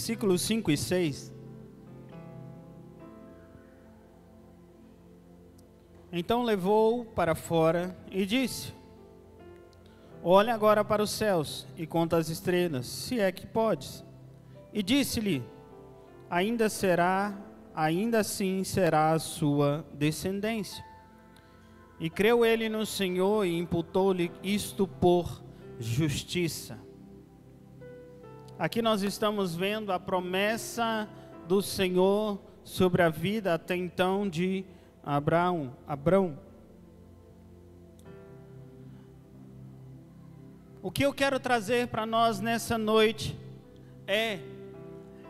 versículos 5 e 6. Então levou-o para fora e disse: olha agora para os céus e conta as estrelas, se é que podes. E disse-lhe: ainda assim será a sua descendência. E creu ele no Senhor e imputou-lhe isto por justiça. Aqui nós estamos vendo a promessa do Senhor sobre a vida até então de Abrão. O que eu quero trazer para nós nessa noite é,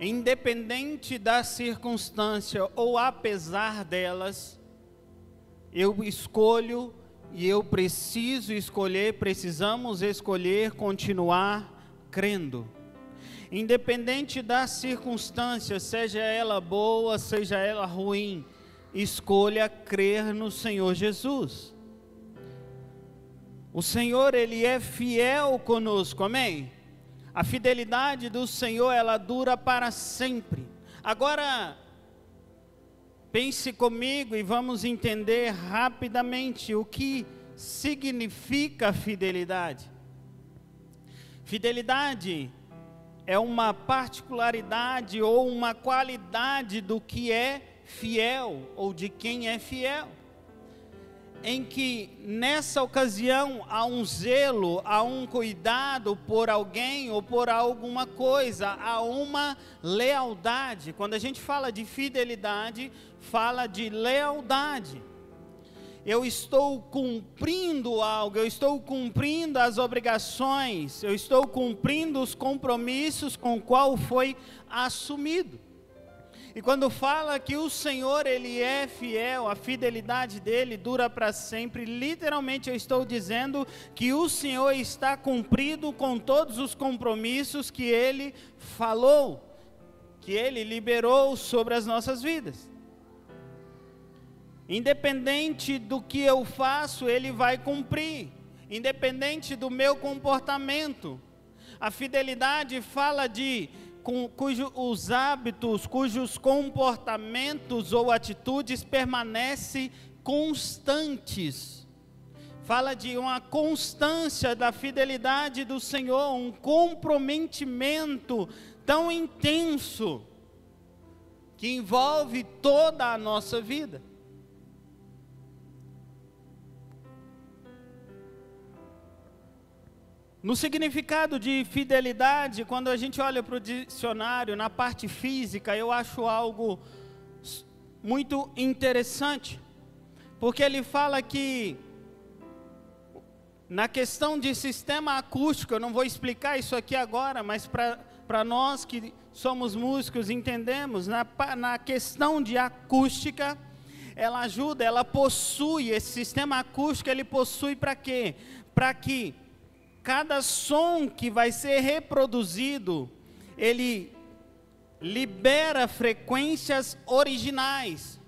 independente da circunstância ou apesar delas, eu escolho e eu preciso escolher, precisamos escolher continuar crendo. Independente da circunstância, seja ela boa, seja ela ruim, escolha crer no Senhor Jesus. O Senhor, Ele é fiel conosco, amém? A fidelidade do Senhor, ela dura para sempre. Agora, pense comigo e vamos entender rapidamente o que significa fidelidade. Fidelidade é uma particularidade ou uma qualidade do que é fiel ou de quem é fiel. Em que nessa ocasião há um zelo, há um cuidado por alguém ou por alguma coisa, há uma lealdade. Quando a gente fala de fidelidade, fala de lealdade. Eu estou cumprindo algo, eu estou cumprindo as obrigações, eu estou cumprindo os compromissos com o qual foi assumido. E quando fala que o Senhor, Ele é fiel, a fidelidade dEle dura para sempre, literalmente eu estou dizendo que o Senhor está cumprido com todos os compromissos que Ele falou, que Ele liberou sobre as nossas vidas. Independente do que eu faço, Ele vai cumprir, independente do meu comportamento. A fidelidade fala de cujos hábitos, cujos comportamentos ou atitudes permanecem constantes. Fala de uma constância da fidelidade do Senhor, um comprometimento tão intenso que envolve toda a nossa vida. No significado de fidelidade, quando a gente olha para o dicionário, na parte física, eu acho algo muito interessante, porque ele fala que, na questão de sistema acústico, eu não vou explicar isso aqui agora, mas para nós que somos músicos entendemos, na questão de acústica, ela ajuda, ela possui, esse sistema acústico ele possui para quê? Para que cada som que vai ser reproduzido, ele libera frequências originais.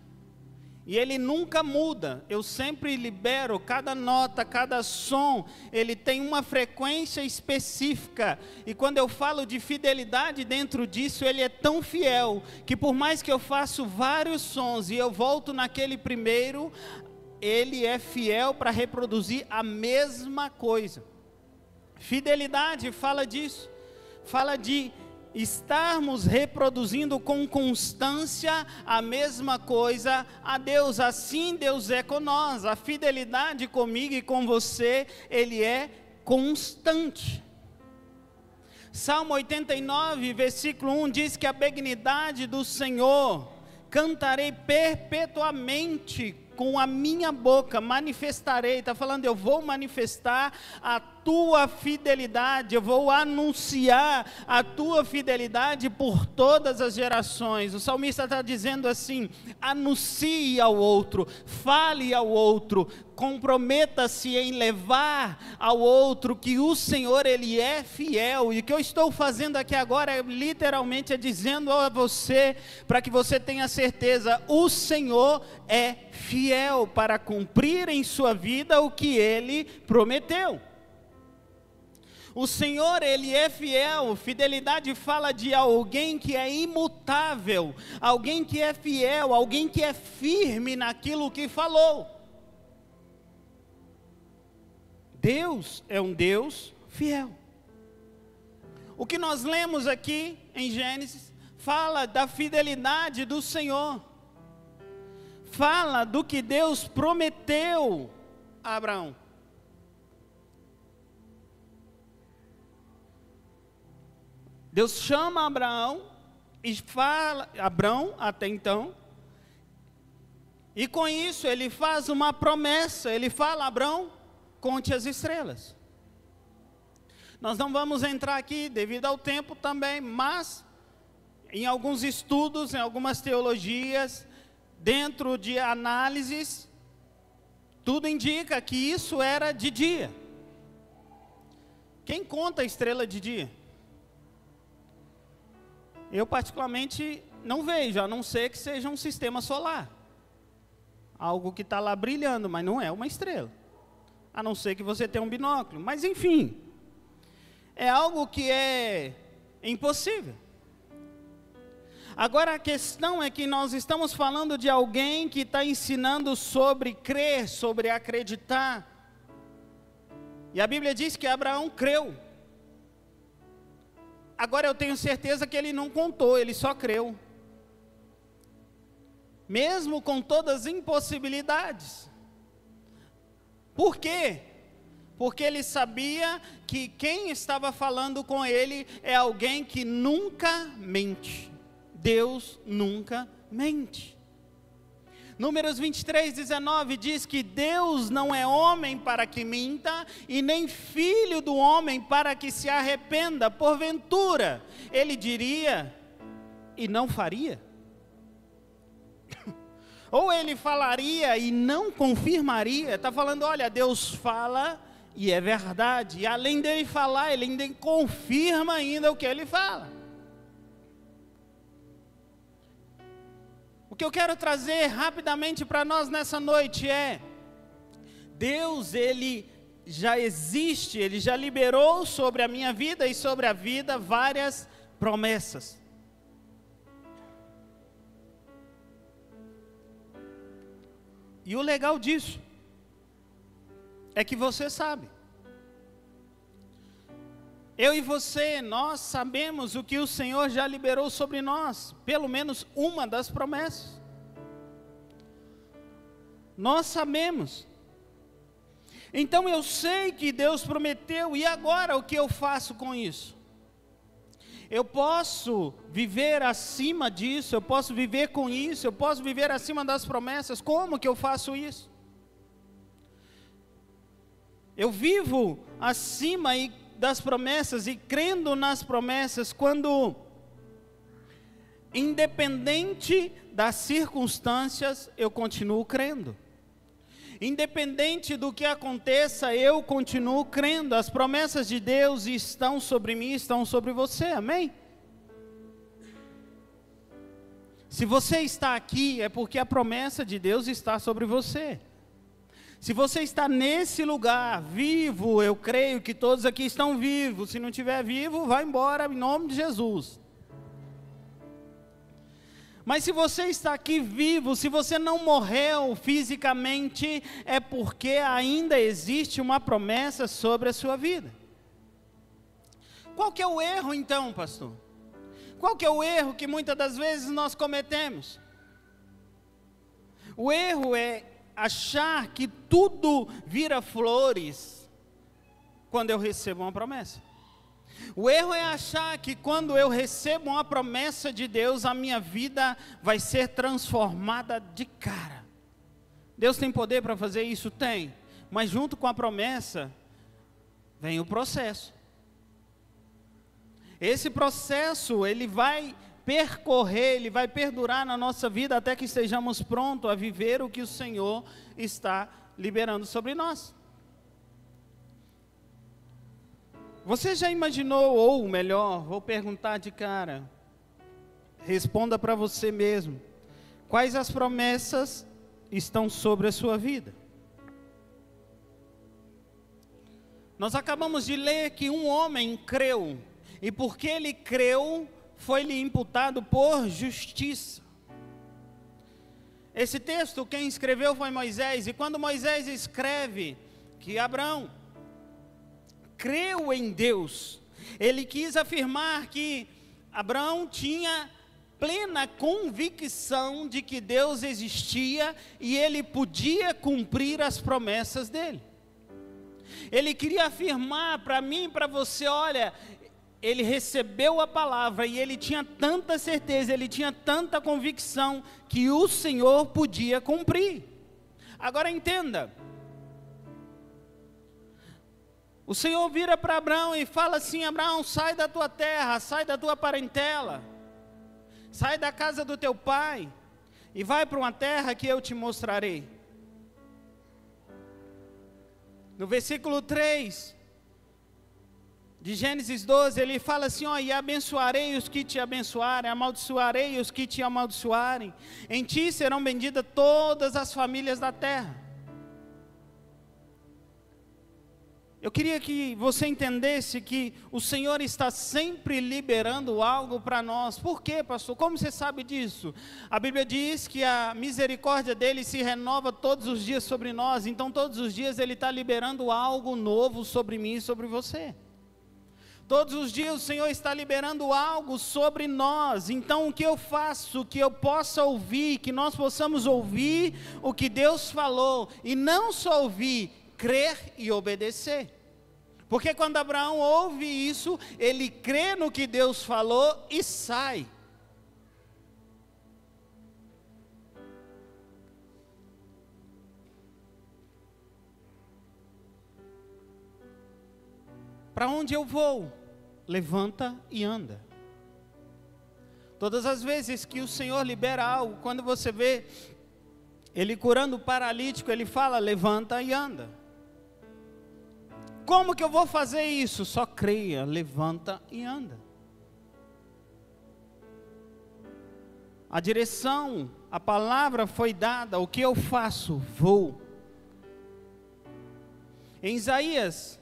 E ele nunca muda. Eu sempre libero, cada nota, cada som, ele tem uma frequência específica. E quando eu falo de fidelidade dentro disso, ele é tão fiel, que por mais que eu faça vários sons e eu volto naquele primeiro, ele é fiel para reproduzir a mesma coisa. Fidelidade fala disso, fala de estarmos reproduzindo com constância a mesma coisa a Deus. Assim Deus é com nós. A fidelidade comigo e com você, Ele é constante. Salmo 89, versículo 1 diz que a benignidade do Senhor cantarei perpetuamente, com a minha boca manifestarei. Está falando, eu vou manifestar a tua fidelidade, eu vou anunciar a tua fidelidade por todas as gerações. O salmista está dizendo assim: anuncie ao outro, fale ao outro, comprometa-se em levar ao outro que o Senhor, Ele é fiel. E o que eu estou fazendo aqui agora é literalmente dizendo a você, para que você tenha certeza, o Senhor é fiel para cumprir em sua vida o que Ele prometeu. O Senhor, Ele é fiel. Fidelidade fala de alguém que é imutável, alguém que é fiel, alguém que é firme naquilo que falou. Deus é um Deus fiel. O que nós lemos aqui em Gênesis fala da fidelidade do Senhor. Fala do que Deus prometeu a Abraão. Deus chama Abraão e fala, Abraão até então, e com isso ele faz uma promessa, ele fala: Abraão, conte as estrelas. Nós não vamos entrar aqui devido ao tempo também, mas em alguns estudos, em algumas teologias, dentro de análises, tudo indica que isso era de dia. Quem conta a estrela de dia? Eu particularmente não vejo, a não ser que seja um sistema solar. Algo que está lá brilhando, mas não é uma estrela. A não ser que você tenha um binóculo. Mas enfim, é algo que é impossível. Agora a questão é que nós estamos falando de alguém que está ensinando sobre crer, sobre acreditar. E a Bíblia diz que Abraão creu. Agora eu tenho certeza que ele não contou, ele só creu. Mesmo com todas as impossibilidades. Por quê? Porque ele sabia que quem estava falando com ele é alguém que nunca mente. Deus nunca mente. Números 23:19 diz que Deus não é homem para que minta, e nem filho do homem para que se arrependa. Porventura, ele diria e não faria? Ou ele falaria e não confirmaria? Está falando, olha, Deus fala e é verdade. E além dele falar, ele ainda confirma ainda o que ele fala. O que eu quero trazer rapidamente para nós nessa noite é: Deus, Ele já existe, Ele já liberou sobre a minha vida e sobre a vida várias promessas. E o legal disso é que você sabe. Eu e você, nós sabemos o que o Senhor já liberou sobre nós, pelo menos uma das promessas. Nós sabemos. Então eu sei que Deus prometeu, e agora o que eu faço com isso? Eu posso viver acima disso, eu posso viver com isso, eu posso viver acima das promessas. Como que eu faço isso? Eu vivo acima das promessas e crendo nas promessas quando, independente das circunstâncias, eu continuo crendo. Independente do que aconteça, eu continuo crendo. As promessas de Deus estão sobre mim, estão sobre você, amém? Se você está aqui, é porque a promessa de Deus está sobre você. Se você está nesse lugar, vivo, eu creio que todos aqui estão vivos. Se não estiver vivo, vai embora em nome de Jesus. Mas se você está aqui vivo, se você não morreu fisicamente, é porque ainda existe uma promessa sobre a sua vida. Qual que é o erro então, pastor? Qual que é o erro que muitas das vezes nós cometemos? O erro é achar que tudo vira flores quando eu recebo uma promessa. O erro é achar que quando eu recebo uma promessa de Deus, a minha vida vai ser transformada de cara. Deus tem poder para fazer isso? Tem. Mas junto com a promessa, vem o processo. Esse processo, ele vai percorrer, ele vai perdurar na nossa vida até que estejamos prontos a viver o que o Senhor está liberando sobre nós. Você já imaginou, ou melhor, vou perguntar de cara, responda para você mesmo, quais as promessas estão sobre a sua vida? Nós acabamos de ler que um homem creu, e porque ele creu, foi-lhe imputado por justiça. Esse texto, quem escreveu foi Moisés, e quando Moisés escreve que Abraão creu em Deus, ele quis afirmar que Abraão tinha plena convicção de que Deus existia e ele podia cumprir as promessas dele. Ele queria afirmar para mim e para você, olha, ele recebeu a palavra e ele tinha tanta certeza, ele tinha tanta convicção que o Senhor podia cumprir. Agora entenda, o Senhor vira para Abraão e fala assim: Abraão, sai da tua terra, sai da tua parentela, sai da casa do teu pai e vai para uma terra que eu te mostrarei. No versículo 3 de Gênesis 12, ele fala assim, ó: e abençoarei os que te abençoarem, amaldiçoarei os que te amaldiçoarem, em ti serão benditas todas as famílias da terra. Eu queria que você entendesse que o Senhor está sempre liberando algo para nós. Por quê, pastor? Como você sabe disso? A Bíblia diz que a misericórdia dele se renova todos os dias sobre nós. Então todos os dias ele está liberando algo novo sobre mim e sobre você. Todos os dias o Senhor está liberando algo sobre nós. Então o que eu faço? Que eu possa ouvir, que nós possamos ouvir o que Deus falou. E não só ouvir, crer e obedecer. Porque quando Abraão ouve isso, ele crê no que Deus falou e sai. Para onde eu vou? Levanta e anda. Todas as vezes que o Senhor libera algo, quando você vê ele curando o paralítico, ele fala: levanta e anda. Como que eu vou fazer isso? Só creia, levanta e anda. A direção, a palavra foi dada, o que eu faço? Vou. Em Isaías,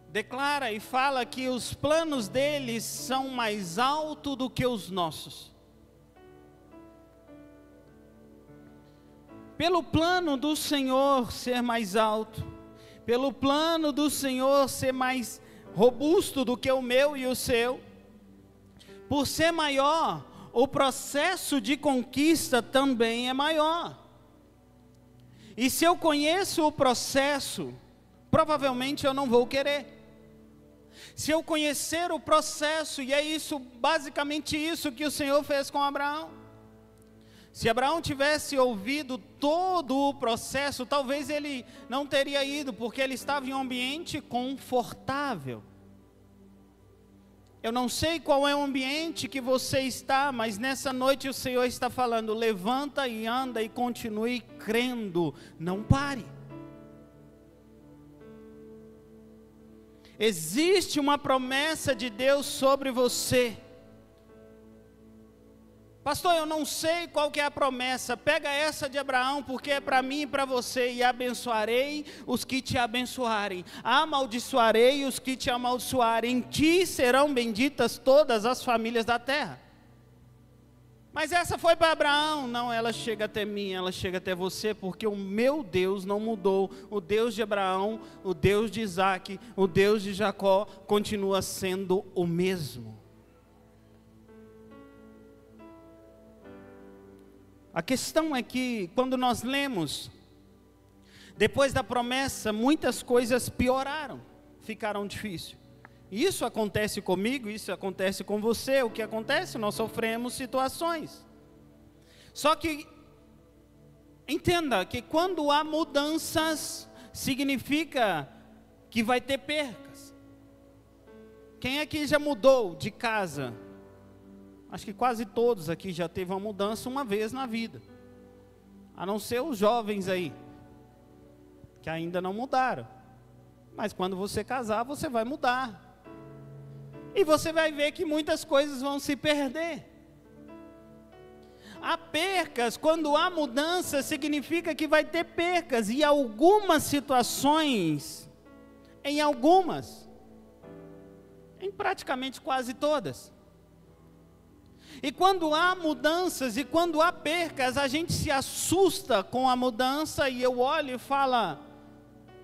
declara e fala que os planos deles são mais altos do que os nossos. Pelo plano do Senhor ser mais alto, pelo plano do Senhor ser mais robusto do que o meu e o seu, por ser maior, o processo de conquista também é maior. E se eu conheço o processo, provavelmente eu não vou querer. Se eu conhecer o processo, e é isso, basicamente isso que o Senhor fez com Abraão. Se Abraão tivesse ouvido todo o processo, talvez ele não teria ido, porque ele estava em um ambiente confortável. Eu não sei qual é o ambiente que você está, mas nessa noite o Senhor está falando: levanta e anda e continue crendo, não pare. Existe uma promessa de Deus sobre você. Pastor, eu não sei qual que é a promessa. Pega essa de Abraão, porque é para mim e para você. E abençoarei os que te abençoarem, amaldiçoarei os que te amaldiçoarem, em ti serão benditas todas as famílias da terra. Mas essa foi para Abraão. Não, ela chega até mim, ela chega até você, porque o meu Deus não mudou. O Deus de Abraão, o Deus de Isaac, o Deus de Jacó continua sendo o mesmo. A questão é que, quando nós lemos, depois da promessa, muitas coisas pioraram, ficaram difíceis. Isso acontece comigo, isso acontece com você. O que acontece? Nós sofremos situações. Só que, entenda que quando há mudanças, significa que vai ter percas. Quem aqui já mudou de casa? Acho que quase todos aqui já teve uma mudança uma vez na vida. A não ser os jovens aí, que ainda não mudaram. Mas quando você casar, você vai mudar. E você vai ver que muitas coisas vão se perder. Há percas, quando há mudança, significa que vai ter percas. E algumas situações em algumas, em praticamente quase todas. E quando há mudanças e quando há percas, a gente se assusta com a mudança e eu olho e falo,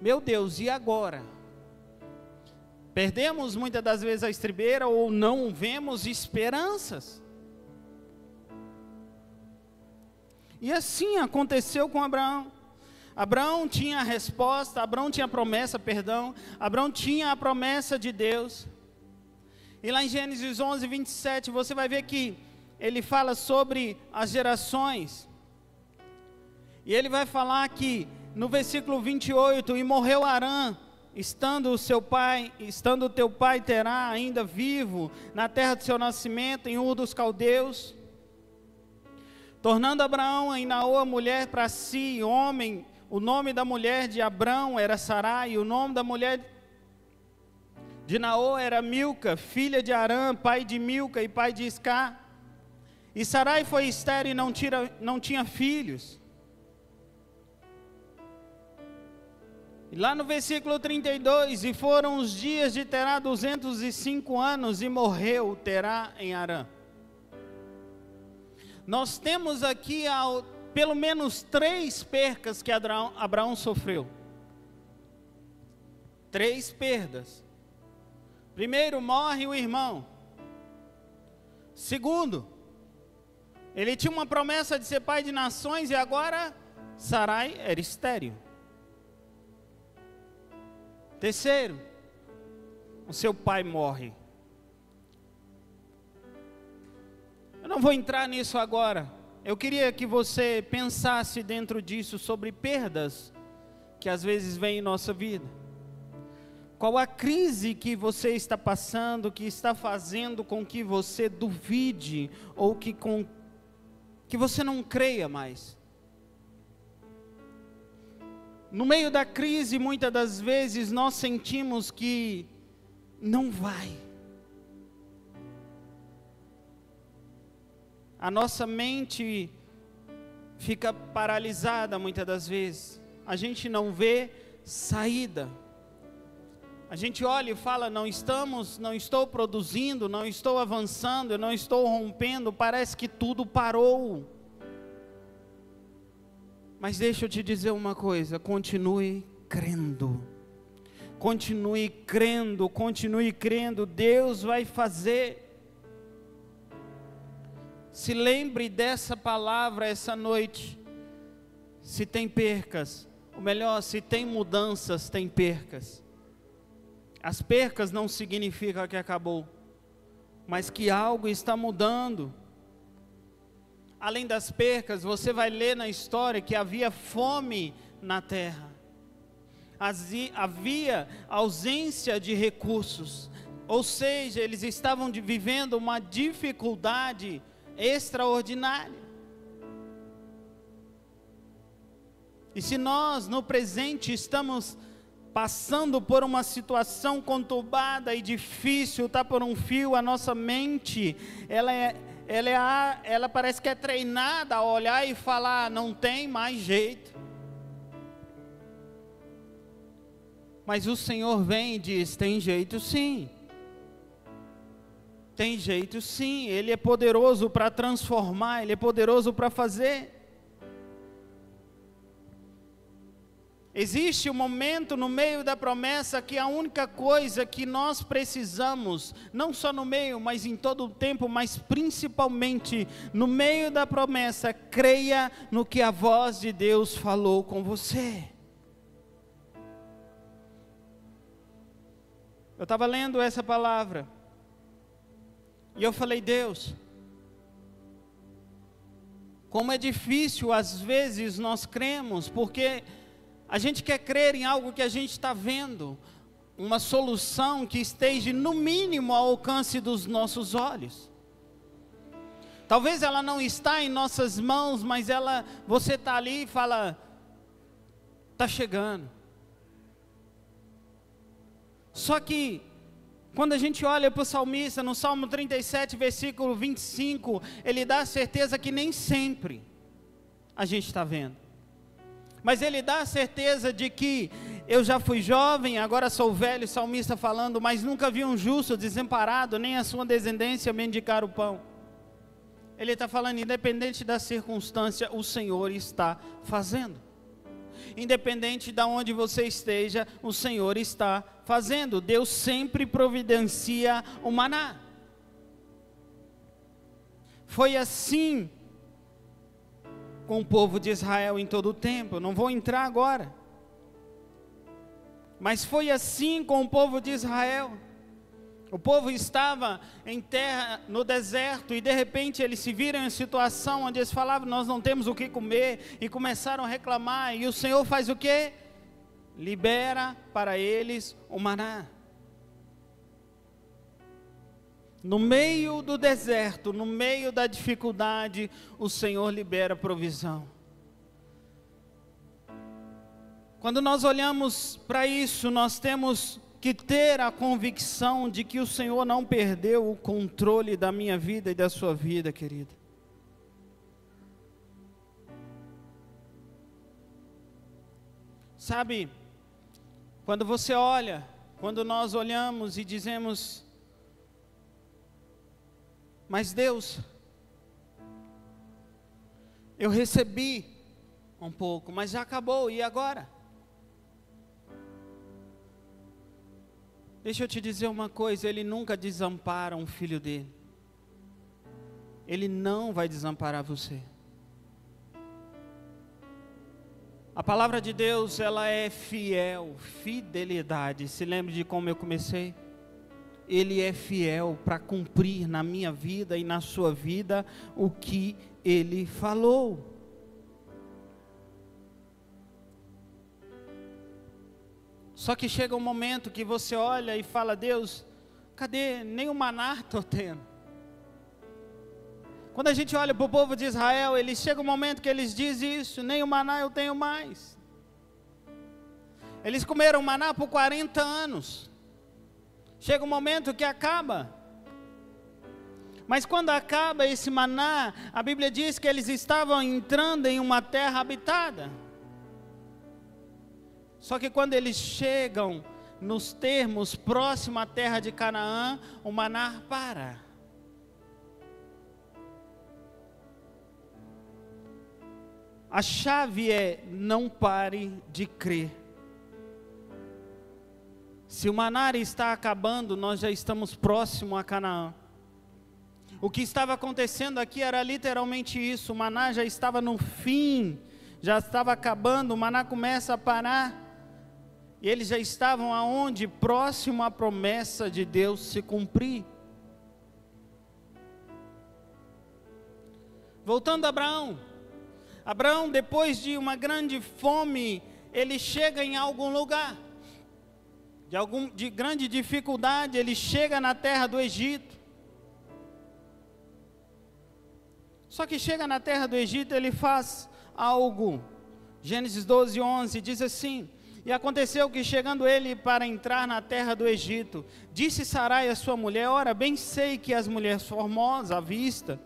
meu Deus, e agora? Perdemos muitas das vezes a estribeira ou não vemos esperanças. E assim aconteceu com Abraão. Abraão tinha a resposta, Abraão tinha a promessa, Abraão tinha a promessa de Deus. E lá em Gênesis 11, 27, você vai ver que ele fala sobre as gerações. E ele vai falar que no versículo 28, e morreu Arã, estando teu pai Terá ainda vivo, na terra de seu nascimento, em Ur dos Caldeus. Tornando Abraão em Naor mulher para si, homem, o nome da mulher de Abrão era Sarai, e o nome da mulher de Naor era Milca, filha de Arã, pai de Milca e pai de Iscá. E Sarai foi estéril e não tinha filhos. E lá no versículo 32, e foram os dias de Terá 205 anos, e morreu Terá em Harã. Nós temos aqui pelo menos 3 percas que Abraão sofreu. 3 perdas. Primeiro, morre o irmão. Segundo, ele tinha uma promessa de ser pai de nações e agora Sarai era estéril. Terceiro, o seu pai morre. Eu não vou entrar nisso agora. Eu queria que você pensasse dentro disso sobre perdas que às vezes vêm em nossa vida. Qual a crise que você está passando, que está fazendo com que você duvide ou que você não creia mais? No meio da crise, muitas das vezes, nós sentimos que não vai. A nossa mente fica paralisada muitas das vezes. A gente não vê saída. A gente olha e fala, não estou produzindo, não estou avançando, eu não estou rompendo, parece que tudo parou. Mas deixa eu te dizer uma coisa, continue crendo, Deus vai fazer. Se lembre dessa palavra essa noite. Se tem percas, ou melhor, se tem mudanças, tem percas. As percas não significam que acabou, mas que algo está mudando. Além das percas, você vai ler na história que havia fome na terra. Havia ausência de recursos, ou seja, eles estavam vivendo uma dificuldade extraordinária. E se nós no presente estamos passando por uma situação conturbada e difícil, está por um fio, a nossa mente, ela parece que é treinada a olhar e falar, não tem mais jeito. Mas o Senhor vem e diz, tem jeito sim. Tem jeito sim, Ele é poderoso para transformar, Ele é poderoso para fazer. Existe um momento no meio da promessa que a única coisa que nós precisamos, não só no meio, mas em todo o tempo, mas principalmente no meio da promessa, creia no que a voz de Deus falou com você. Eu estava lendo essa palavra, e eu falei, Deus, como é difícil às vezes nós cremos, porque a gente quer crer em algo que a gente está vendo, uma solução que esteja no mínimo ao alcance dos nossos olhos. Talvez ela não está em nossas mãos, mas você está ali e fala, está chegando. Só que, quando a gente olha para o salmista, no Salmo 37, versículo 25, ele dá a certeza que nem sempre a gente está vendo. Mas ele dá a certeza de que eu já fui jovem, agora sou velho, o salmista falando, mas nunca vi um justo desamparado, nem a sua descendência mendigar o pão. Ele está falando, independente da circunstância, o Senhor está fazendo. Independente de onde você esteja, o Senhor está fazendo. Deus sempre providencia o maná. Foi assim com o povo de Israel em todo o tempo. Eu não vou entrar agora. Mas foi assim com o povo de Israel. O povo estava em terra, no deserto, e de repente eles se viram em situação onde eles falavam, nós não temos o que comer, e começaram a reclamar, e o Senhor faz o quê? Libera para eles o maná. No meio do deserto, no meio da dificuldade, o Senhor libera provisão. Quando nós olhamos para isso, nós temos que ter a convicção de que o Senhor não perdeu o controle da minha vida e da sua vida, querida. Sabe, quando você olha, quando nós olhamos e dizemos, mas Deus, eu recebi um pouco, mas já acabou, e agora? Deixa eu te dizer uma coisa, Ele nunca desampara um filho dele. Ele não vai desamparar você. A palavra de Deus, ela é fiel, fidelidade. Se lembre de como eu comecei? Ele é fiel para cumprir na minha vida e na sua vida o que Ele falou. Só que chega um momento que você olha e fala, Deus, cadê? Nem o maná estou tendo. Quando a gente olha para o povo de Israel, chega um momento que eles dizem isso, nem o maná eu tenho mais. Eles comeram maná por 40 anos. Chega um momento que acaba. Mas quando acaba esse maná, a Bíblia diz que eles estavam entrando em uma terra habitada. Só que quando eles chegam nos termos próximo à terra de Canaã, o maná para. A chave é não pare de crer. Se o maná está acabando, nós já estamos próximo a Canaã. O que estava acontecendo aqui era literalmente isso, o maná já estava no fim, já estava acabando, o maná começa a parar. E eles já estavam aonde? Próximo à promessa de Deus se cumprir. Voltando a Abraão. Abraão, depois de uma grande fome, ele chega em algum lugar. De grande dificuldade, ele chega na terra do Egito. Só que chega na terra do Egito, ele faz algo. Gênesis 12:11 diz assim: e aconteceu que chegando ele para entrar na terra do Egito, disse Sarai a sua mulher, ora, bem sei que as mulheres formosas à vista,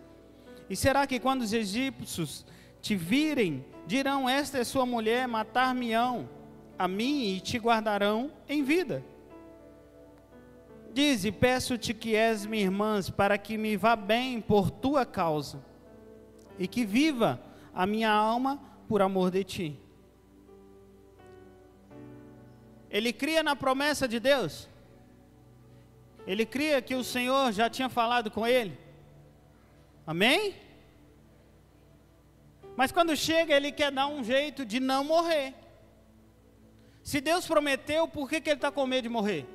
e será que quando os egípcios te virem, dirão, esta é sua mulher, matar-me-ão a mim e te guardarão em vida. Dize, peço-te que és minha irmã, para que me vá bem por tua causa, e que viva a minha alma por amor de ti. Ele cria na promessa de Deus. Ele cria que o Senhor já tinha falado com ele. Amém? Mas quando chega, ele quer dar um jeito de não morrer. Se Deus prometeu, por que ele está com medo de morrer?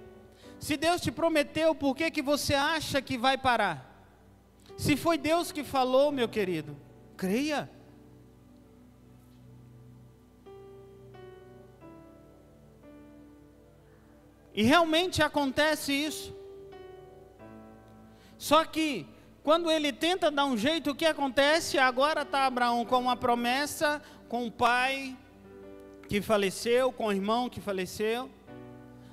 Se Deus te prometeu, por que você acha que vai parar? Se foi Deus que falou, meu querido, creia. E realmente acontece isso. Só que, quando ele tenta dar um jeito, o que acontece? Agora está Abraão com uma promessa, com o pai que faleceu, com o irmão que faleceu,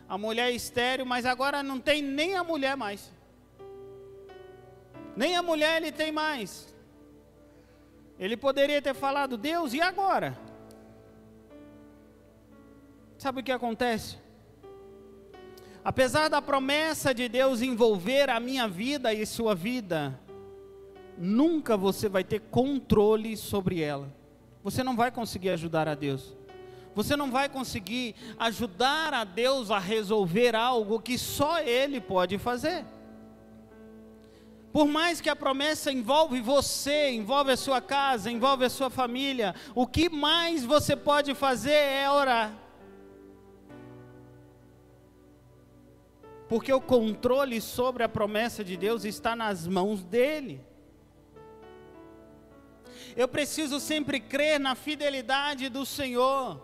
a mulher estéril, mas agora não tem nem a mulher mais. Nem a mulher ele tem mais. Ele poderia ter falado, Deus, e agora? Sabe o que acontece? Apesar da promessa de Deus envolver a minha vida e sua vida, nunca você vai ter controle sobre ela. Você não vai conseguir ajudar a Deus. Você não vai conseguir ajudar a Deus a resolver algo que só Ele pode fazer. Por mais que a promessa envolve você, envolve a sua casa, envolve a sua família, o que mais você pode fazer é orar. Porque o controle sobre a promessa de Deus está nas mãos dEle. Eu preciso sempre crer na fidelidade do Senhor,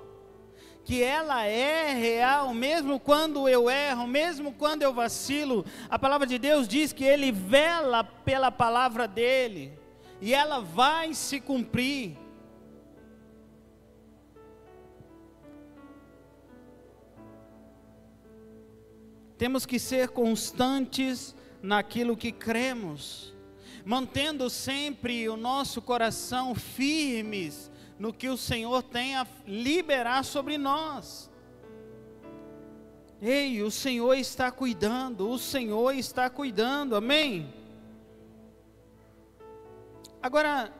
que ela é real, mesmo quando eu erro, mesmo quando eu vacilo. A palavra de Deus diz que Ele vela pela palavra dEle, e ela vai se cumprir. Temos que ser constantes naquilo que cremos, mantendo sempre o nosso coração firmes no que o Senhor tem a liberar sobre nós. Ei, o Senhor está cuidando, o Senhor está cuidando, amém? Agora,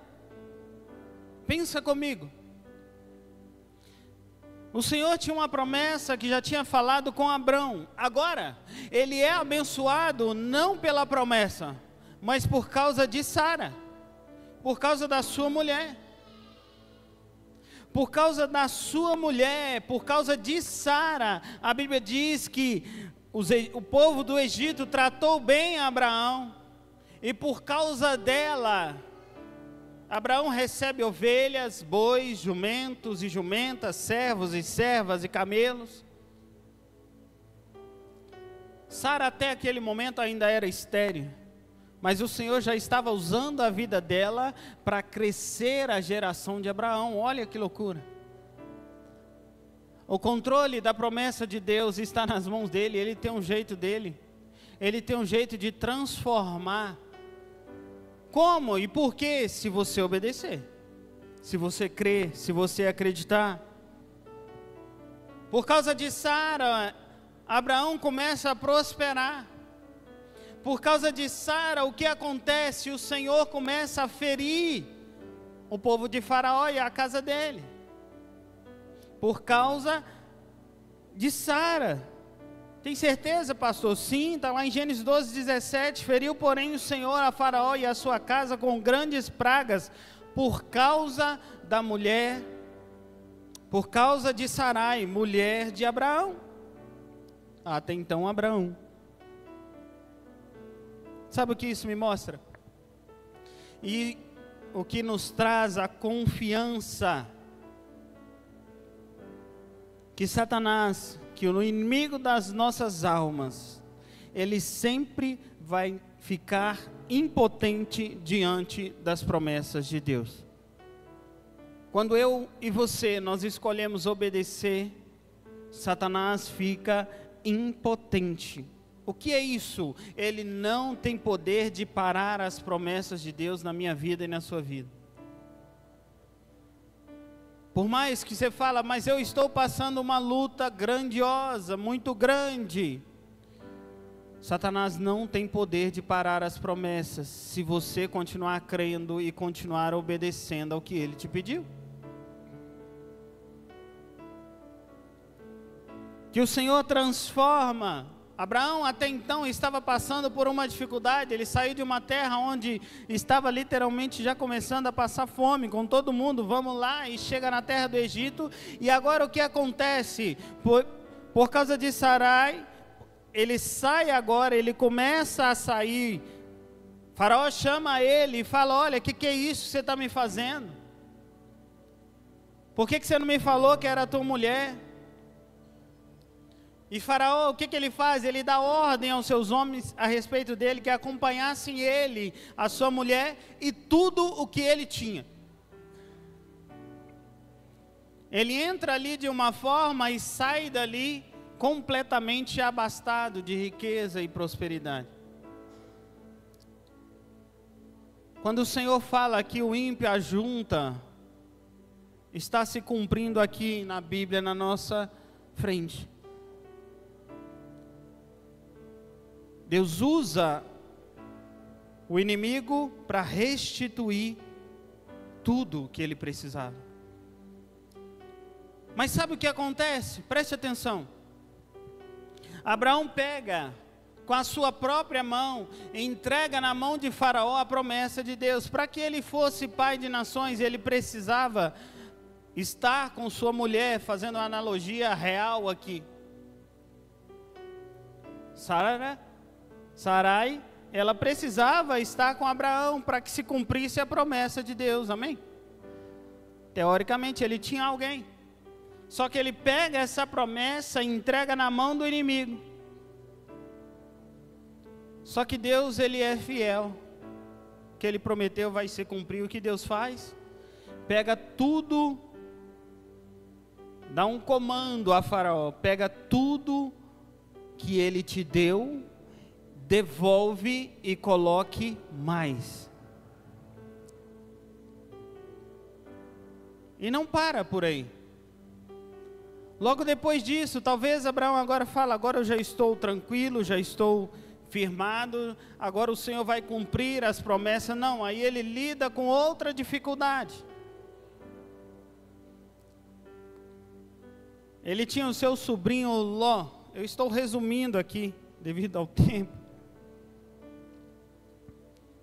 pensa comigo. O Senhor tinha uma promessa que já tinha falado com Abrão. Agora, ele é abençoado não pela promessa, mas por causa de Sara, por causa da sua mulher. Por causa da sua mulher, por causa de Sara, a Bíblia diz que o povo do Egito tratou bem a Abraão, e por causa dela, Abraão recebe ovelhas, bois, jumentos e jumentas, servos e servas e camelos. Sara até aquele momento ainda era estéril, mas o Senhor já estava usando a vida dela para crescer a geração de Abraão. Olha que loucura. O controle da promessa de Deus está nas mãos dele. Ele tem um jeito dele. Ele tem um jeito de transformar. Como e por quê? Se você obedecer, se você crer, se você acreditar. Por causa de Sara, Abraão começa a prosperar. Por causa de Sara, o que acontece? O Senhor começa a ferir o povo de Faraó e a casa dele. Por causa de Sara. Tem certeza, pastor? Sim, está lá em Gênesis 12:17. Feriu, porém, o Senhor a Faraó e a sua casa com grandes pragas, por causa da mulher, por causa de Sarai, mulher de Abraão. Até então, Abraão. Sabe o que isso me mostra? E o que nos traz a confiança que Satanás, que o inimigo das nossas almas, ele sempre vai ficar impotente diante das promessas de Deus. Quando eu e você, nós escolhemos obedecer, Satanás fica impotente. O que é isso? Ele não tem poder de parar as promessas de Deus na minha vida e na sua vida. Por mais que você fala, mas eu estou passando uma luta grandiosa, muito grande. Satanás não tem poder de parar as promessas, se você continuar crendo e continuar obedecendo ao que ele te pediu. Que o Senhor transforma. Abraão até então estava passando por uma dificuldade. Ele saiu de uma terra onde estava literalmente já começando a passar fome com todo mundo. Vamos lá, e chega na terra do Egito. E agora o que acontece? Por causa de Sarai, ele sai agora, ele começa a sair. Faraó chama ele e fala: olha, o que é isso que você está me fazendo? Por que você não me falou que era a tua mulher? E Faraó, o que ele faz? Ele dá ordem aos seus homens a respeito dele, que acompanhassem ele, a sua mulher e tudo o que ele tinha. Ele entra ali de uma forma e sai dali completamente abastado de riqueza e prosperidade. Quando o Senhor fala que o ímpio ajunta, está se cumprindo aqui na Bíblia, na nossa frente. Deus usa o inimigo para restituir tudo que ele precisava. Mas sabe o que acontece? Preste atenção. Abraão pega com a sua própria mão, entrega na mão de Faraó a promessa de Deus. Para que ele fosse pai de nações, ele precisava estar com sua mulher, fazendo uma analogia real aqui. Sarai, ela precisava estar com Abraão para que se cumprisse a promessa de Deus, amém? Teoricamente ele tinha alguém, só que ele pega essa promessa e entrega na mão do inimigo. Só que Deus, ele é fiel, o que ele prometeu vai se cumprir. O que Deus faz? Pega tudo, dá um comando a Faraó, pega tudo que ele te deu, devolve e coloque mais. E não para por aí. Logo depois disso, talvez Abraão agora fala, agora eu já estou tranquilo, já estou firmado, agora o Senhor vai cumprir as promessas. Não, aí ele lida com outra dificuldade. Ele tinha o seu sobrinho Ló, eu estou resumindo aqui, devido ao tempo.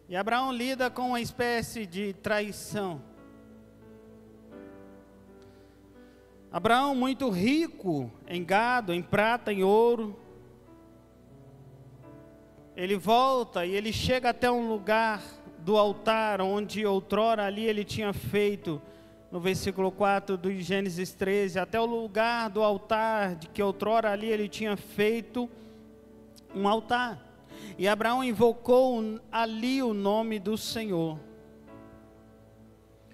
E Abraão lida com uma espécie de traição. Abraão, muito rico em gado, em prata, em ouro, ele volta e ele chega até um lugar do altar, onde outrora ali ele tinha feito, no versículo 4 do Gênesis 13, até o lugar do altar, de que outrora ali ele tinha feito um altar. E Abraão invocou ali o nome do Senhor.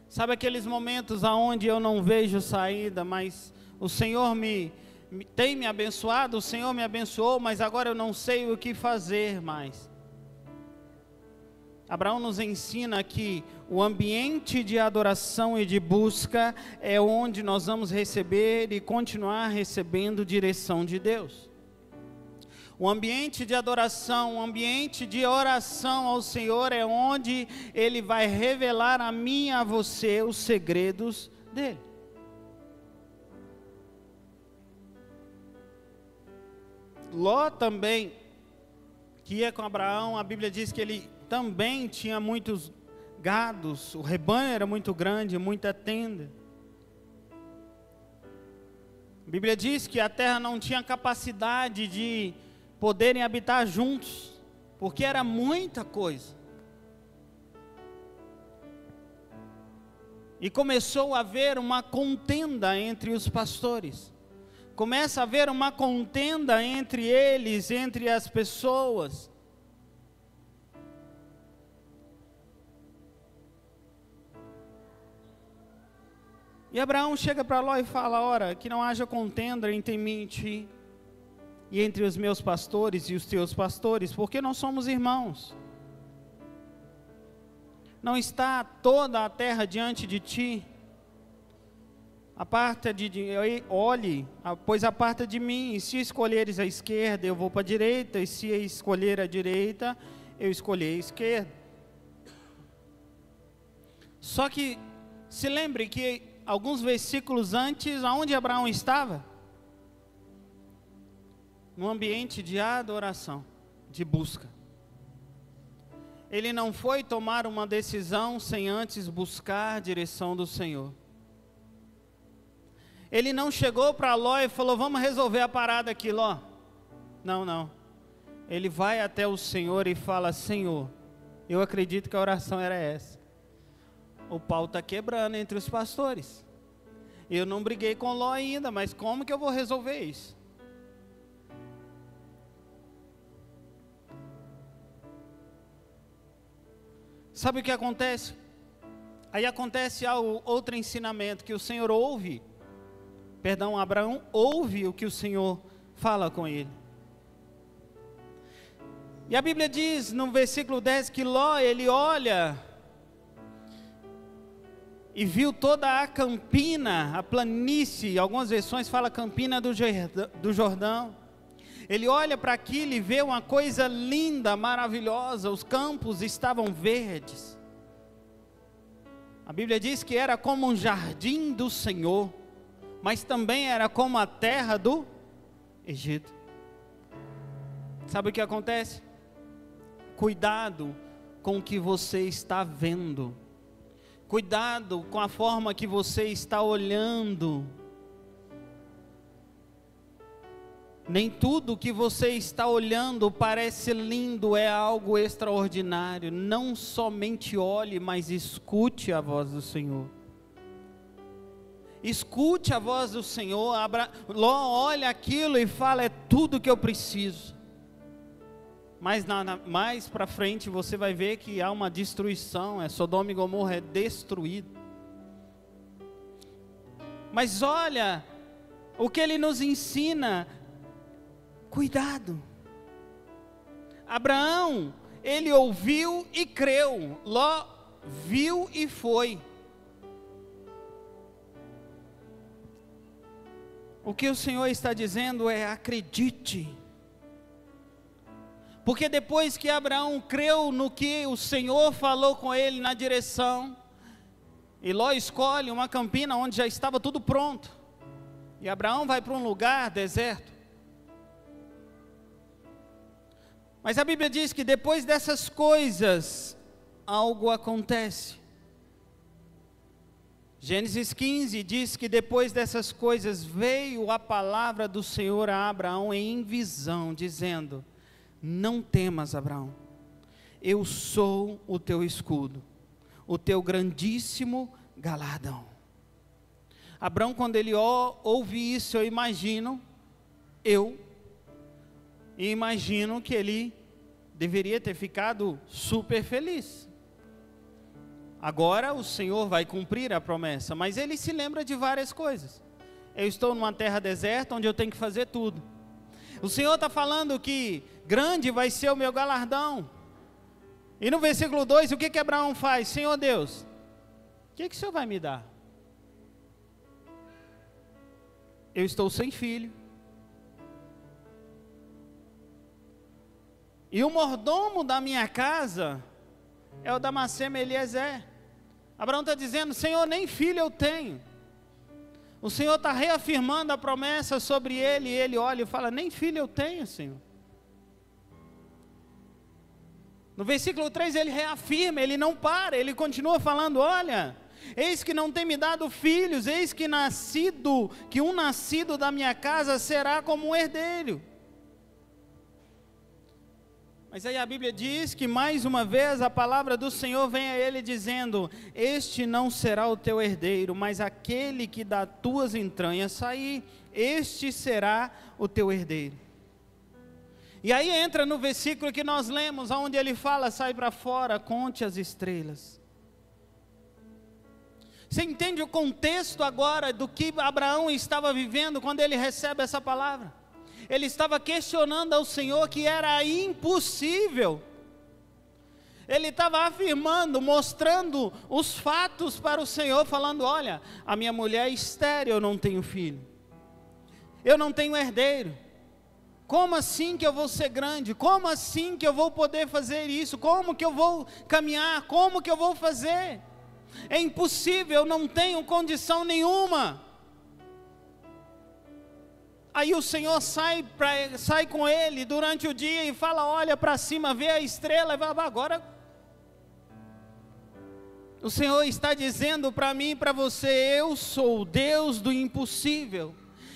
Sabe aqueles momentos onde eu não vejo saída, mas o Senhor tem me abençoado, o Senhor me abençoou, mas agora eu não sei o que fazer mais. Abraão nos ensina que o ambiente de adoração e de busca é onde nós vamos receber e continuar recebendo direção de Deus. O ambiente de adoração, o ambiente de oração ao Senhor é onde Ele vai revelar a mim e a você os segredos dEle. Ló também, que ia com Abraão, a Bíblia diz que ele também tinha muitos gados, o rebanho era muito grande, muita tenda. A Bíblia diz que a terra não tinha capacidade de poderem habitar juntos, porque era muita coisa. E começou a haver uma contenda entre os pastores. Começa a haver uma contenda entre eles, entre as pessoas. E Abraão chega para Ló e fala, ora, que não haja contenda entre mim e ti, e entre os meus pastores e os teus pastores, porque nós somos irmãos. Não está toda a terra diante de ti? Olhe, pois aparta de mim, e se escolheres a esquerda, eu vou para a direita, e se escolher a direita, eu escolher a esquerda. Só que, se lembre que alguns versículos antes, aonde Abraão estava? No ambiente de adoração, de busca. Ele não foi tomar uma decisão sem antes buscar a direção do Senhor. Ele não chegou para Ló e falou, vamos resolver a parada aqui, Ló. Não. Ele vai até o Senhor e fala, Senhor, eu acredito que a oração era essa. O pau está quebrando entre os pastores. Eu não briguei com Ló ainda, mas como que eu vou resolver isso? Sabe o que acontece? Aí acontece outro ensinamento, que o Senhor Abraão ouve o que o Senhor fala com ele. E a Bíblia diz no versículo 10 que Ló, ele olha e viu toda a campina, a planície, algumas versões falam campina do Jordão. Ele olha para aquilo e vê uma coisa linda, maravilhosa, os campos estavam verdes. A Bíblia diz que era como um jardim do Senhor, mas também era como a terra do Egito. Sabe o que acontece? Cuidado com o que você está vendo. Cuidado com a forma que você está olhando. Nem tudo que você está olhando parece lindo, é algo extraordinário. Não somente olhe, mas escute a voz do Senhor. Escute a voz do Senhor. Ló olha aquilo e fala: é tudo que eu preciso. Mas mais para frente você vai ver que há uma destruição. Sodoma e Gomorra é destruído. Mas olha o que ele nos ensina. Cuidado. Abraão, ele ouviu e creu. Ló viu e foi. O que o Senhor está dizendo é: acredite. Porque depois que Abraão creu no que o Senhor falou com ele na direção, e Ló escolhe uma campina onde já estava tudo pronto, e Abraão vai para um lugar deserto. Mas a Bíblia diz que depois dessas coisas, algo acontece. Gênesis 15 diz que depois dessas coisas, veio a palavra do Senhor a Abraão em visão, dizendo: não temas, Abraão, eu sou o teu escudo, o teu grandíssimo galardão. Abraão, quando ele ouve isso, eu imagino que ele deveria ter ficado super feliz. Agora o Senhor vai cumprir a promessa, mas ele se lembra de várias coisas. Eu estou numa terra deserta onde eu tenho que fazer tudo. O Senhor está falando que grande vai ser o meu galardão. E no versículo 2, o que Abraão faz? Senhor Deus, o que o Senhor vai me dar? Eu estou sem filho. E o mordomo da minha casa é o Damasceno Eliezer. Abraão está dizendo: Senhor, nem filho eu tenho. O Senhor está reafirmando a promessa sobre ele, e ele olha e fala: nem filho eu tenho, Senhor. No versículo 3 ele reafirma, ele não para, ele continua falando: olha, eis que não tem me dado filhos, eis que um nascido da minha casa será como um herdeiro. Mas aí a Bíblia diz que mais uma vez a palavra do Senhor vem a ele dizendo: este não será o teu herdeiro, mas aquele que das tuas entranhas sair, este será o teu herdeiro. E aí entra no versículo que nós lemos, onde ele fala: sai para fora, conte as estrelas. Você entende o contexto agora do que Abraão estava vivendo quando ele recebe essa palavra? Ele estava questionando ao Senhor que era impossível. Ele estava afirmando, mostrando os fatos para o Senhor, falando: olha, a minha mulher é estéril, eu não tenho filho, eu não tenho herdeiro. Como assim que eu vou ser grande? Como assim que eu vou poder fazer isso? Como que eu vou caminhar? Como que eu vou fazer? É impossível, eu não tenho condição nenhuma. Aí o Senhor sai com ele durante o dia e fala: olha para cima, vê a estrela, e vai agora. O Senhor está dizendo para mim e para você: eu sou o Deus do impossível.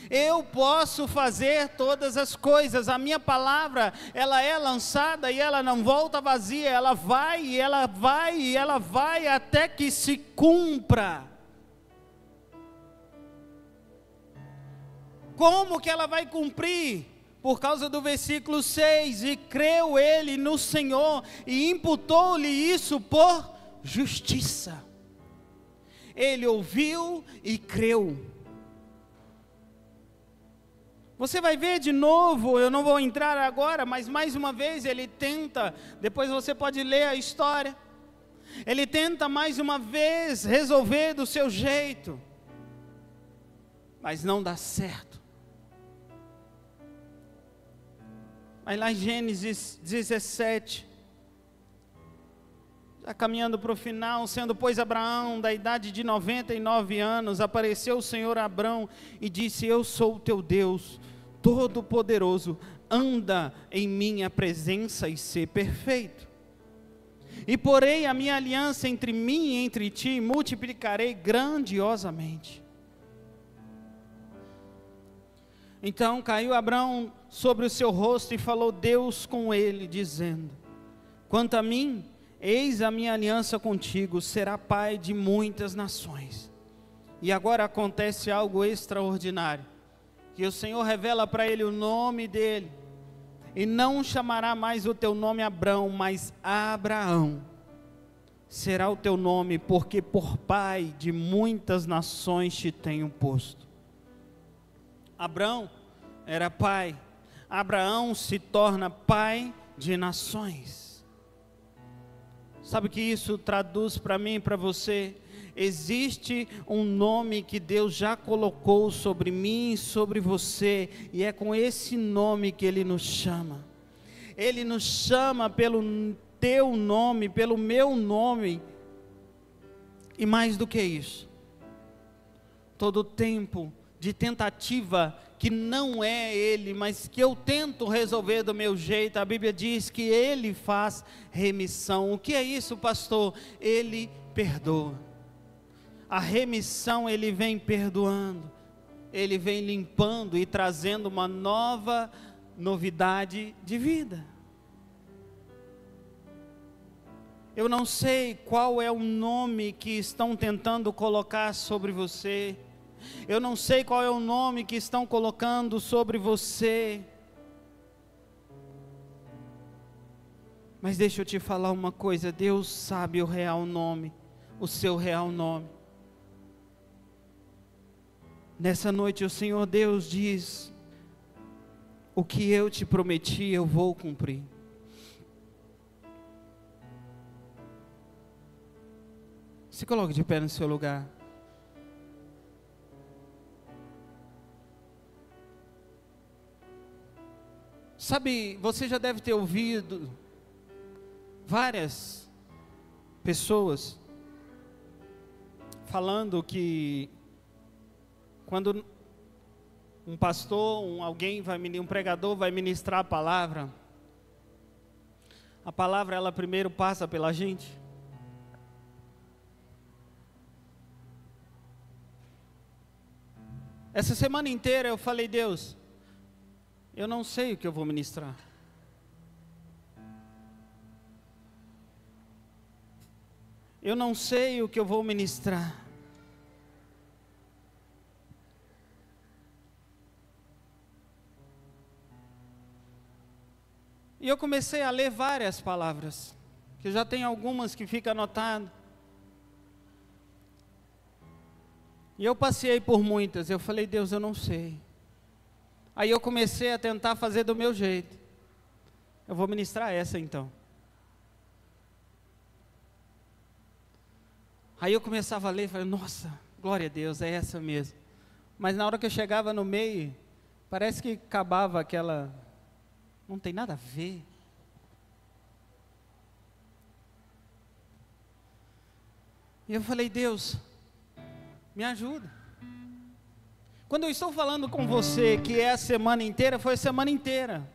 Eu posso fazer todas as coisas. A minha palavra, ela é lançada e ela não volta vazia. Ela vai e ela vai e ela vai até que se cumpra. Como que ela vai cumprir? Por causa do versículo 6, e creu ele no Senhor, e imputou-lhe isso por justiça. Ele ouviu e creu. Você vai ver de novo, eu não vou entrar agora, mas mais uma vez ele tenta, depois você pode ler a história. Ele tenta mais uma vez resolver do seu jeito, mas não dá certo. Mas lá em Gênesis 17, já caminhando para o final, sendo pois Abraão da idade de 99 anos, apareceu o Senhor a Abrão e disse: eu sou o teu Deus Todo-Poderoso, anda em minha presença e sê perfeito. E porei a minha aliança entre mim e entre ti, e multiplicarei grandiosamente. Então caiu Abrão sobre o seu rosto e falou Deus com ele, dizendo: quanto a mim, eis a minha aliança contigo, será pai de muitas nações. E agora acontece algo extraordinário, que o Senhor revela para ele o nome dele, e não chamará mais o teu nome Abrão, mas Abraão será o teu nome, porque por pai de muitas nações te tenho posto. Abrão era pai, Abraão se torna pai de nações. Sabe o que isso traduz para mim e para você? Existe um nome que Deus já colocou sobre mim e sobre você, e é com esse nome que Ele nos chama. Ele nos chama pelo teu nome, pelo meu nome, e mais do que isso, todo tempo de tentativa que não é Ele, mas que eu tento resolver do meu jeito, a Bíblia diz que Ele faz remissão. O que é isso, pastor? Ele perdoa. A remissão, Ele vem perdoando, Ele vem limpando e trazendo uma nova novidade de vida. Eu não sei qual é o nome que estão tentando colocar sobre você, eu não sei qual é o nome que estão colocando sobre você, mas deixa eu te falar uma coisa, Deus sabe o real nome, o seu real nome. Nessa noite o Senhor Deus diz: o que eu te prometi eu vou cumprir. Se coloque de pé no seu lugar. Sabe, você já deve ter ouvido várias pessoas falando que quando um pastor, um pregador vai ministrar a palavra ela primeiro passa pela gente. Essa semana inteira eu falei: Deus, eu não sei o que eu vou ministrar. Eu não sei o que eu vou ministrar. E eu comecei a ler várias palavras, que eu já tenho algumas que ficam anotadas. E eu passei por muitas, eu falei: Deus, eu não sei. Aí eu comecei a tentar fazer do meu jeito. Eu vou ministrar essa então. Aí eu começava a ler e falei: nossa, glória a Deus, é essa mesmo. Mas na hora que eu chegava no meio, parece que acabava aquela... não tem nada a ver. E eu falei: Deus, me ajuda. Quando eu estou falando com você que é a semana inteira, foi a semana inteira.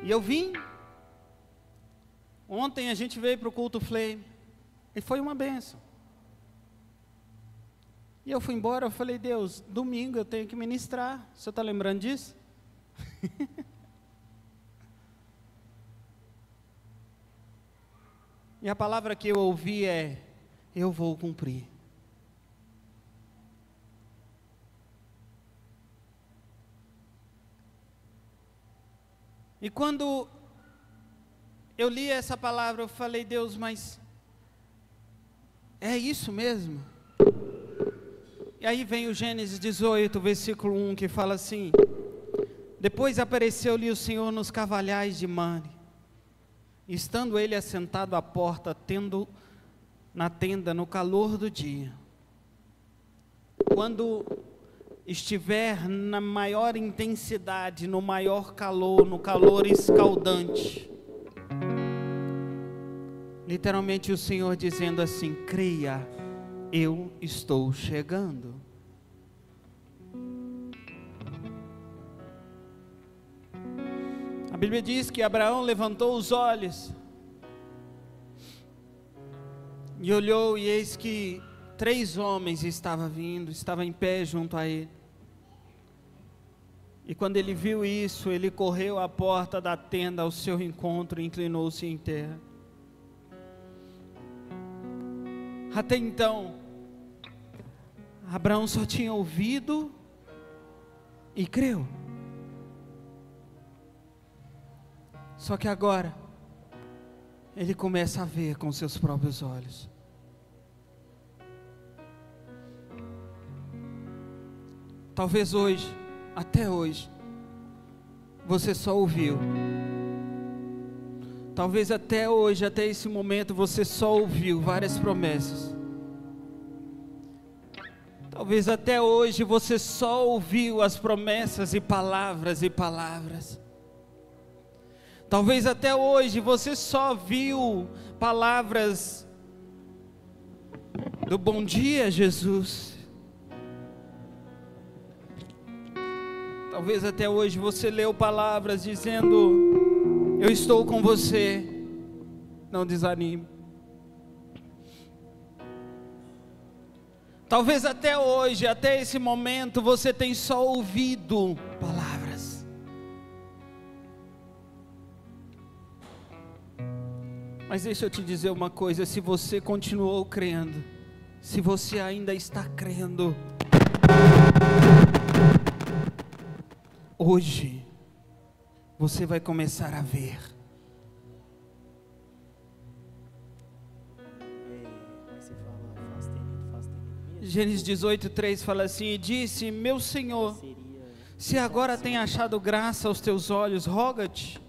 E eu vim. Ontem a gente veio para o culto Flame, e foi uma bênção. E eu fui embora, eu falei: Deus, domingo eu tenho que ministrar. O senhor está lembrando disso? E a palavra que eu ouvi é: eu vou cumprir. E quando eu li essa palavra, eu falei: Deus, mas é isso mesmo? E aí vem o Gênesis 18, versículo 1, que fala assim: depois apareceu-lhe o Senhor nos carvalhais de Mane, estando ele assentado à porta, na tenda, no calor do dia, quando estiver na maior intensidade, no maior calor, no calor escaldante, literalmente o Senhor dizendo assim: creia, eu estou chegando. A Bíblia diz que Abraão levantou os olhos e olhou, e eis que 3 homens estavam em pé junto a ele. E quando ele viu isso, ele correu à porta da tenda ao seu encontro e inclinou-se em terra. Até então, Abraão só tinha ouvido e creu. Só que agora, ele começa a ver com seus próprios olhos. Talvez hoje, até hoje, você só ouviu. Talvez até hoje, até esse momento, você só ouviu várias promessas. Talvez até hoje você só ouviu as promessas e palavras e palavras. Talvez até hoje você só viu palavras do bom dia, Jesus. Talvez até hoje você leu palavras dizendo: eu estou com você, não desanime. Talvez até hoje, até esse momento, você tem só ouvido palavras. Mas deixa eu te dizer uma coisa: se você continuou crendo, se você ainda está crendo, hoje você vai começar a ver. Gênesis 18:3 fala assim: e disse: meu Senhor, se agora tem achado graça aos teus olhos, roga-te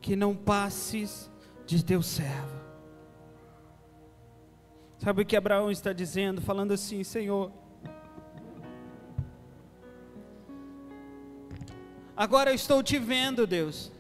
que não passes de teu servo. Sabe o que Abraão está dizendo? Falando assim: Senhor, agora eu estou te vendo, Deus.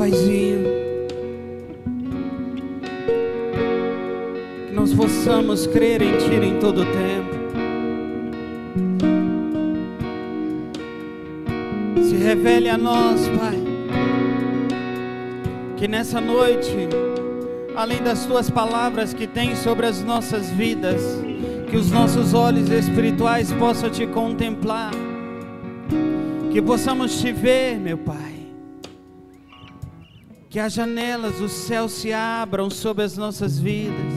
Paizinho, que nós possamos crer em Ti em todo o tempo. Se revele a nós, Pai, que nessa noite, além das Tuas palavras que tem sobre as nossas vidas, que os nossos olhos espirituais possam Te contemplar, que possamos Te ver, meu Pai, que as janelas do céu se abram sobre as nossas vidas,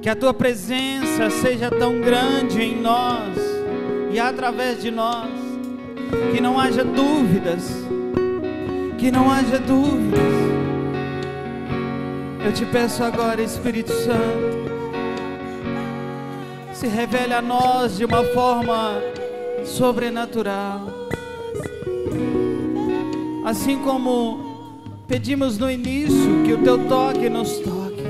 que a Tua presença seja tão grande em nós e através de nós, que não haja dúvidas, que não haja dúvidas. Eu Te peço agora, Espírito Santo, se revele a nós de uma forma sobrenatural, assim como pedimos no início que o Teu toque nos toque,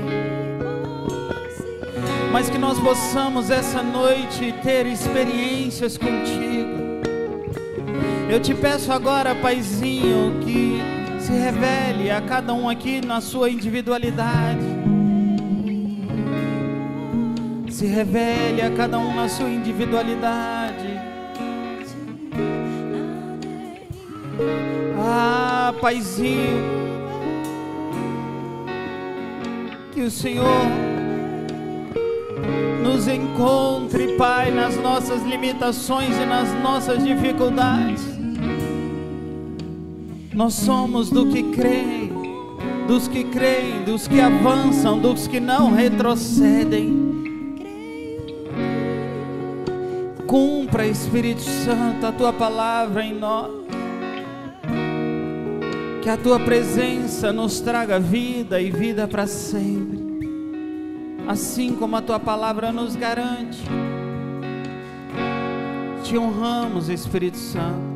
mas que nós possamos essa noite ter experiências contigo. Eu Te peço agora, Paizinho, que se revele a cada um aqui na sua individualidade, se revele a cada um na sua individualidade. Ah, Paizinho, que o Senhor nos encontre, Pai, nas nossas limitações e nas nossas dificuldades. Nós somos dos que creem, dos que avançam, dos que não retrocedem. Cumpra, Espírito Santo, a Tua palavra em nós, que a Tua presença nos traga vida e vida para sempre, assim como a Tua palavra nos garante. Te honramos, Espírito Santo,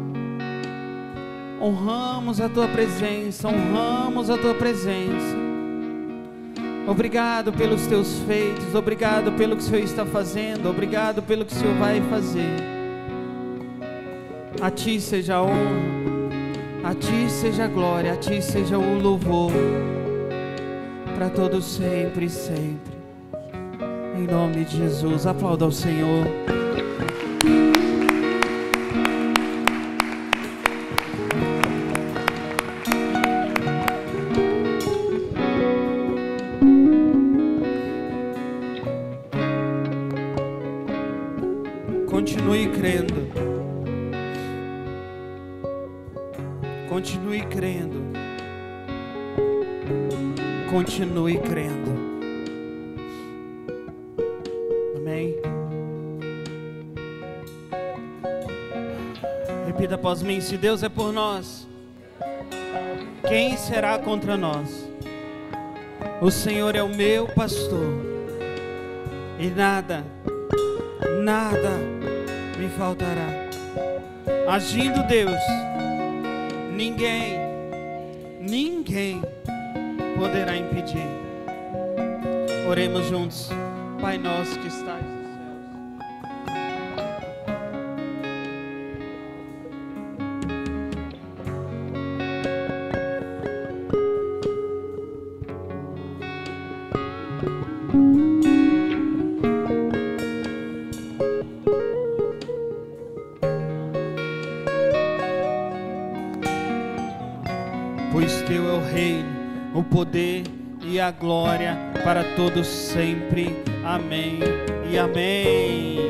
honramos a Tua presença, honramos a Tua presença. Obrigado pelos Teus feitos, obrigado pelo que o Senhor está fazendo, obrigado pelo que o Senhor vai fazer. A Ti seja a honra, a Ti seja a glória, a Ti seja o louvor, para todos sempre e sempre. Em nome de Jesus, aplauda ao Senhor. Continue crendo. Continue crendo. Continue crendo. Amém. Repita após mim: se Deus é por nós, quem será contra nós? O Senhor é o meu pastor, e nada me faltará. Agindo Deus, ninguém poderá impedir. Oremos juntos. Pai nosso que estás nos céus, pois Teu é o reino, o poder e a glória para todos sempre. Amém e amém.